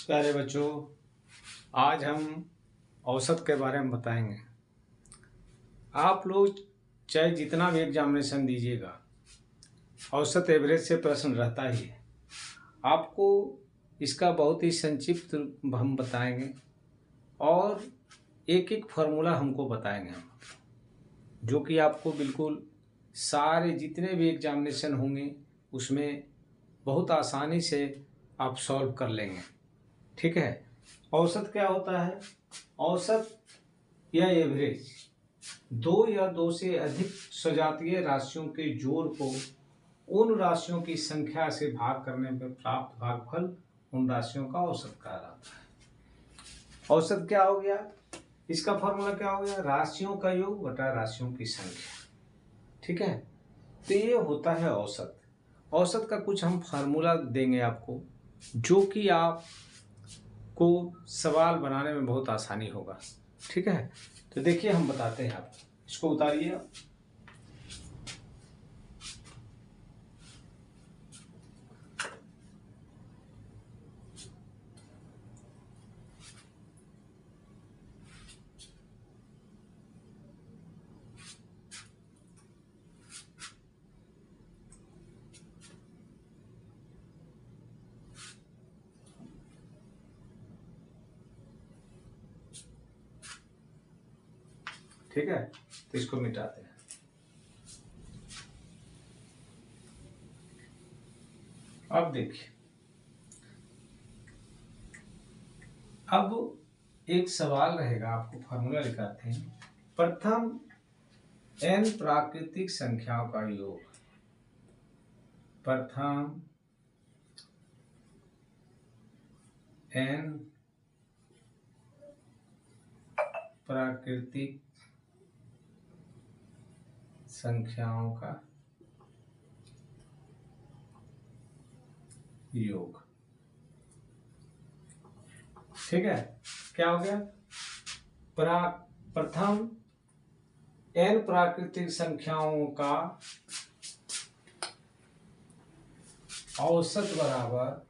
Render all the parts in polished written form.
प्यारे बच्चों, आज हम औसत के बारे में बताएंगे। आप लोग चाहे जितना भी एग्जामिनेशन दीजिएगा, औसत एवरेज से प्रश्न रहता ही है। आपको इसका बहुत ही संक्षिप्त हम बताएंगे और एक एक फार्मूला हमको बताएंगे हम, जो कि आपको बिल्कुल सारे जितने भी एग्जामिनेशन होंगे उसमें बहुत आसानी से आप सॉल्व कर लेंगे। ठीक है। औसत क्या होता है? औसत या एवरेज दो या दो से अधिक सजातीय राशियों के जोड़ को उन राशियों की संख्या से भाग करने पर प्राप्त भागफल उन राशियों का औसत कहा जाता है। औसत क्या हो गया? इसका फॉर्मूला क्या हो गया? राशियों का योग बटा राशियों की संख्या। ठीक है। तो ये होता है औसत। औसत का कुछ हम फार्मूला देंगे आपको, जो कि आप को सवाल बनाने में बहुत आसानी होगा। ठीक है। तो देखिए हम बताते हैं आपको, इसको उतारिए आप। ठीक है। तो इसको मिटाते हैं। अब देखिए, अब एक सवाल रहेगा, आपको फार्मूला लिखाते हैं। प्रथम n प्राकृतिक संख्याओं का योग। प्रथम n प्राकृतिक संख्याओं का योग। ठीक है। क्या हो गया? प्रथम n प्राकृतिक संख्याओं का औसत बराबर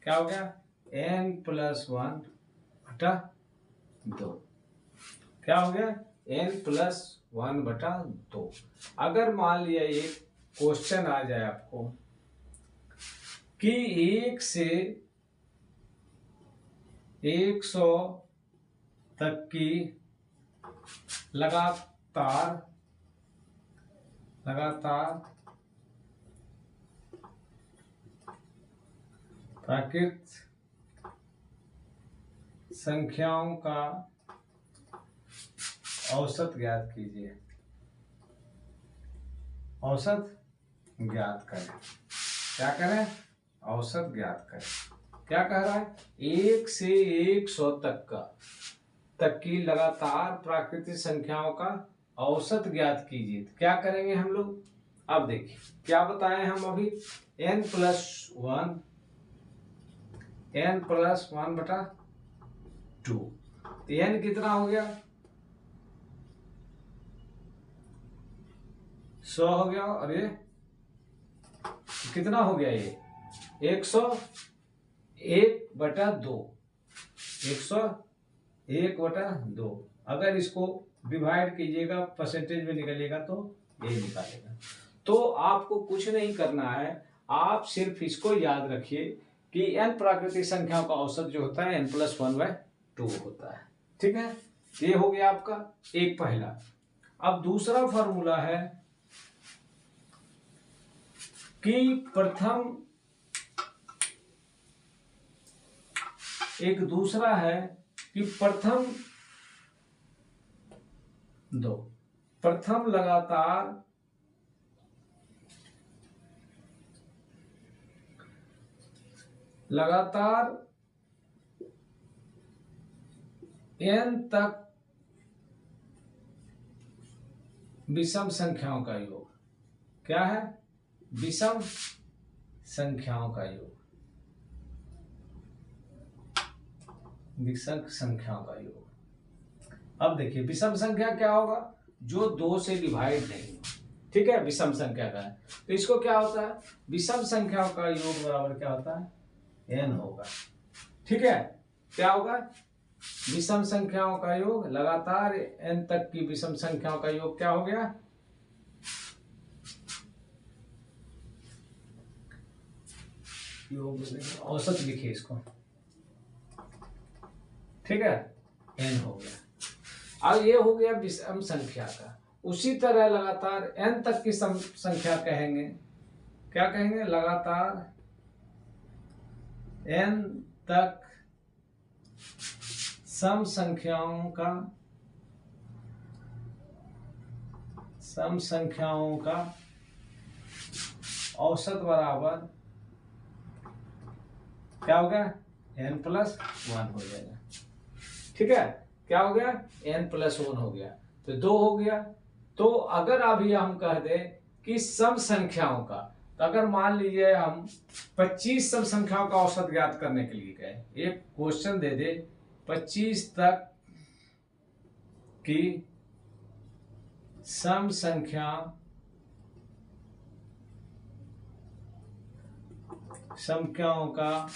क्या हो गया? n+1 बटा 2। क्या हो गया? n+1 बटा 2। अगर मान लिया एक क्वेश्चन आ जाए आपको कि 1 से 100 तक की लगातार प्राकृत संख्याओं का औसत ज्ञात कीजिए। औसत ज्ञात करें। क्या करें? औसत ज्ञात करें। क्या कह रहा है? 1 से 100 तक की लगातार प्राकृतिक संख्याओं का औसत ज्ञात कीजिए। तो क्या करेंगे हम लोग? अब देखिए क्या बताएं हम अभी, n+1 बटा 2। तो n कितना हो गया? 100 हो गया। और ये कितना हो गया? ये 101/2। 101/2। अगर इसको डिवाइड कीजिएगा, परसेंटेज में निकलेगा तो ये निकालेगा। तो आपको कुछ नहीं करना है, आप सिर्फ इसको याद रखिए कि n प्राकृतिक संख्याओं का औसत जो होता है n+1/2 होता है। ठीक है। ये हो गया आपका एक पहला। अब दूसरा फॉर्मूला है कि प्रथम लगातार n तक विषम संख्याओं का योग। क्या है? विषम संख्याओं का योग। विषम संख्याओं का योग। अब देखिए विषम संख्या क्या होगा? जो 2 से डिवाइड नहीं हो। ठीक है, विषम संख्या का है। तो इसको क्या होता है, विषम संख्याओं का योग बराबर क्या होता है, n होगा। ठीक है, क्या होगा, विषम संख्याओं का योग, लगातार n तक की विषम संख्याओं का योग क्या हो गया, योग औसत लिखिए इसको, ठीक है, n हो गया। अब ये हो गया विषम संख्या का। उसी तरह लगातार n तक की संख्या कहेंगे, क्या कहेंगे, लगातार n तक सम संख्याओं का औसत बराबर क्या हो गया, n+1 हो जाएगा। ठीक है, क्या हो गया, n+1 हो गया, तो 2 हो गया। तो अगर अभी हम कह दें कि सम संख्याओं का, तो अगर मान लीजिए हम 25 सम संख्याओं का औसत ज्ञात करने के लिए कहें, एक क्वेश्चन दे दे 25 तक की सम संख्याओं का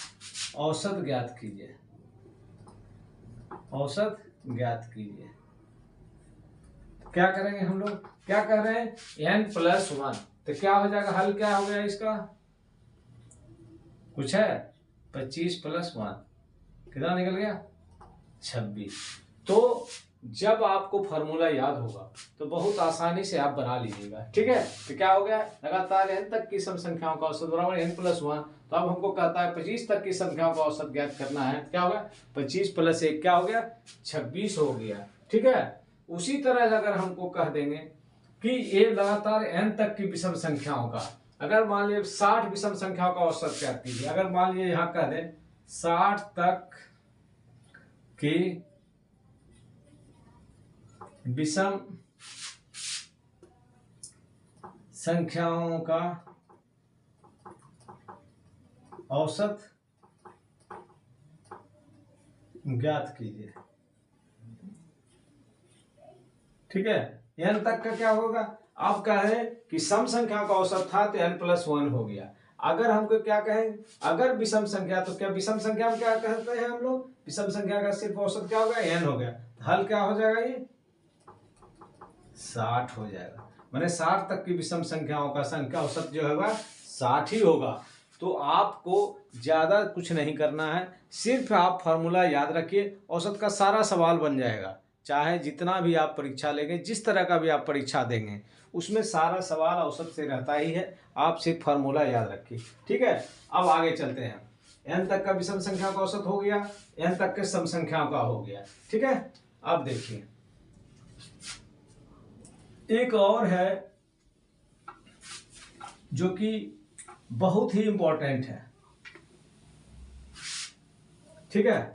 औसत ज्ञात कीजिए, औसत ज्ञात कीजिए। क्या करेंगे हम लोग, क्या कर रहे हैं, n+1, तो क्या हो जाएगा, हल क्या हो गया इसका, कुछ है, 25+1 कितना निकल गया, 26। तो जब आपको फॉर्मूला याद होगा तो बहुत आसानी से आप बना लीजिएगा। ठीक है, तो क्या हो गया, लगातार n तक की सम संख्याओं का औसत बराबर n+1। तो अब हमको कहता है 25 तक की संख्याओं का औसत ज्ञात करना है, क्या होगा, 25+1 क्या हो गया, 26 हो गया। ठीक है, उसी तरह अगर हमको कह देंगे कि ये लगातार n तक की विषम संख्याओं का, अगर मान लीजिए 60 विषम संख्याओं का औसत ज्ञात कीजिए, अगर मान लीजिए यहाँ कह दें 60 तक की विषम संख्याओं का औसत ज्ञात कीजिए। ठीक है, n तक का क्या होगा, आप कहें कि सम संख्या का औसत था तो n+1 हो गया। अगर हमको क्या कहें, अगर विषम संख्या, तो क्या विषम संख्या में क्या कहते हैं हम लोग, विषम संख्या का सिर्फ औसत क्या होगा, n हो गया। हल क्या हो जाएगा, ये 60 हो जाएगा। मैंने 60 तक की विषम संख्याओं का संख्या औसत जो होगा 60 ही होगा। तो आपको ज्यादा कुछ नहीं करना है, सिर्फ आप फॉर्मूला याद रखिए, औसत का सारा सवाल बन जाएगा। चाहे जितना भी आप परीक्षा लेंगे, जिस तरह का भी आप परीक्षा देंगे, उसमें सारा सवाल औसत से रहता ही है। आप सिर्फ फॉर्मूला याद रखिए। ठीक है, अब आगे चलते हैं। n तक का विषम संख्या का औसत हो गया, n तक के सम संख्याओं का हो गया। ठीक है, अब देखिए एक और है जो कि बहुत ही इंपॉर्टेंट है। ठीक है,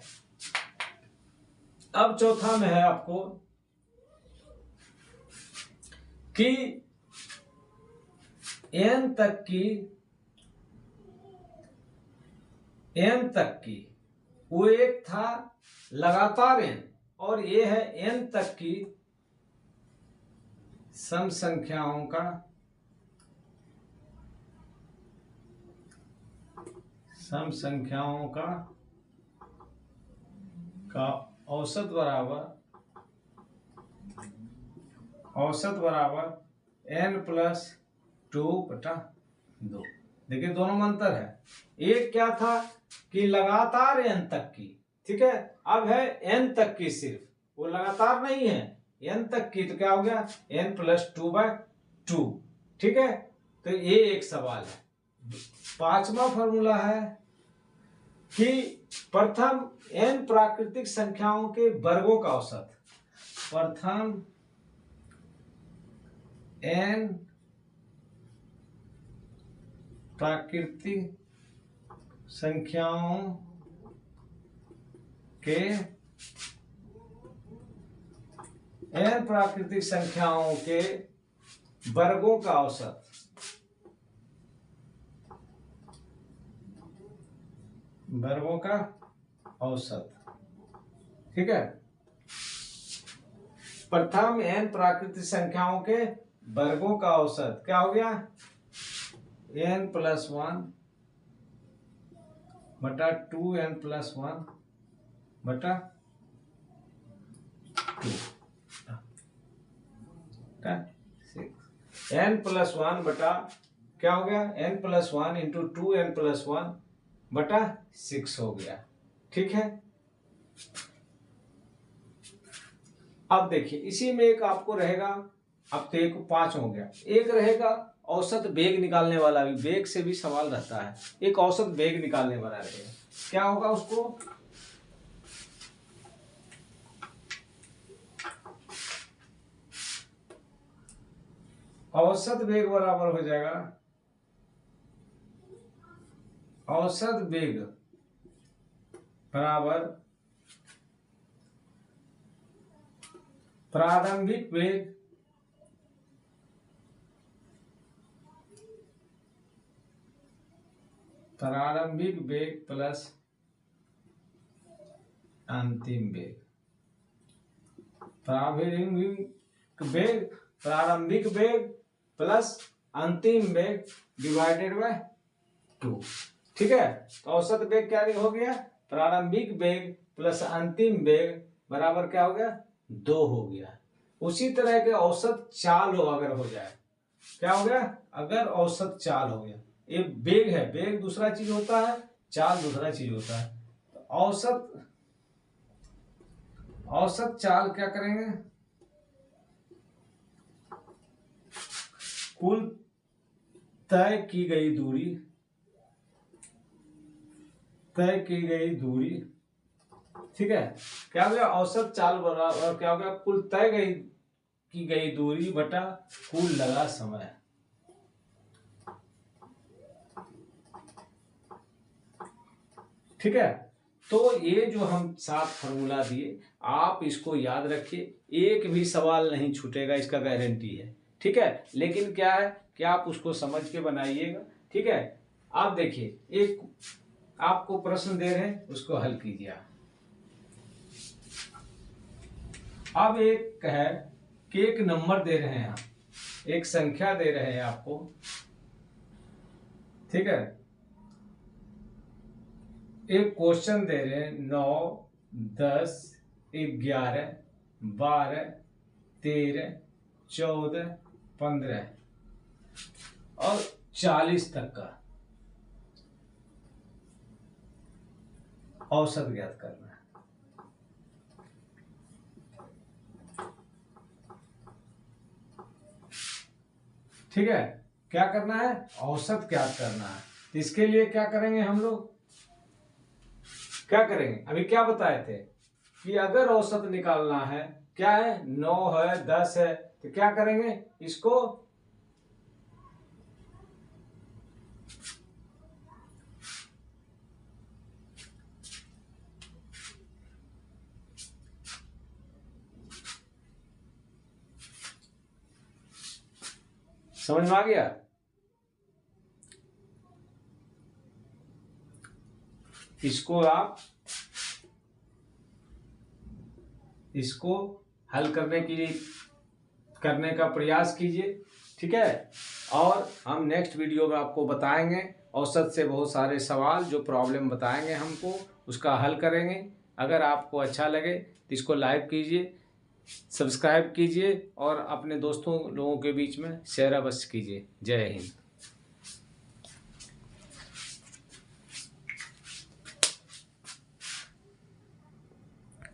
अब चौथा में है आपको कि n तक की वो एक था लगातार n, और ये है n तक की सम संख्याओं का औसत बराबर n+2/2। देखिए दोनों में अंतर है। एक क्या था कि लगातार n तक की, ठीक है, अब है n तक की, सिर्फ वो लगातार नहीं है, n तक की, तो क्या हो गया, n+2/2। ठीक है, तो ये एक सवाल है। पांचवा फॉर्मूला है कि प्रथम n प्राकृतिक संख्याओं के वर्गों का औसत, प्रथम n प्राकृतिक संख्याओं के वर्गों का औसत, ठीक है, प्रथम n प्राकृतिक संख्याओं के वर्गों का औसत क्या हो गया, n+1 बटा 2n+1 बटा 2 n+1 बटा क्या हो गया, n+1 इंटू 2n+1 बटा 6 हो गया। ठीक है, अब देखिए इसी में एक आपको रहेगा, अब तो एक 5 हो गया, एक रहेगा औसत वेग निकालने वाला, भी वेग से भी सवाल रहता है, एक औसत वेग निकालने वाला रहेगा। क्या होगा उसको, औसत वेग बराबर हो जाएगा, औसत वेग बराबर प्रारंभिक वेग प्लस अंतिम वेग। प्रारंभिक वेग प्लस अंतिम वेग डिवाइडेड बाय 2। ठीक है, तो औसत वेग क्या हो गया, प्रारंभिक वेग प्लस अंतिम वेग बराबर क्या हो गया, 2 हो गया। उसी तरह के औसत चाल हो अगर हो जाए, क्या हो गया, अगर औसत चाल हो गया, ये वेग है, वेग दूसरा चीज होता है, चाल दूसरा चीज होता है। तो औसत चाल क्या करेंगे, कुल तय की गई दूरी, ठीक है, क्या हो गया, औसत चाल बराबर क्या हो गया, कुल तय की गई दूरी बटा कुल लगा समय। ठीक है, तो ये जो हम 7 फॉर्मूला दिए, आप इसको याद रखिए, एक भी सवाल नहीं छूटेगा, इसका गारंटी है। ठीक है, लेकिन क्या है कि आप उसको समझ के बनाइएगा। ठीक है, आप देखिए एक आपको प्रश्न दे रहे हैं, उसको हल कीजिए आप। अब एक है कि एक नंबर दे रहे हैं, एक संख्या दे रहे हैं आपको। ठीक है, एक क्वेश्चन दे रहे हैं 9, 10, 11, 12, 13, 14, 15 और 40 तक का औसत ज्ञात करना है। ठीक है, क्या करना है, औसत ज्ञात करना है। तो इसके लिए क्या करेंगे हम लोग, क्या करेंगे, अभी क्या बताए थे कि अगर औसत निकालना है, क्या है, 9 है, 10 है, तो क्या करेंगे, इसको समझ में आ गया। इसको आप इसको हल करने का प्रयास कीजिए। ठीक है, और हम नेक्स्ट वीडियो में आपको बताएंगे औसत से बहुत सारे सवाल, जो प्रॉब्लम बताएंगे हमको, उसका हल करेंगे। अगर आपको अच्छा लगे तो इसको लाइक कीजिए, सब्सक्राइब कीजिए और अपने दोस्तों लोगों के बीच में शेयर अवश्य कीजिए। जय हिंद।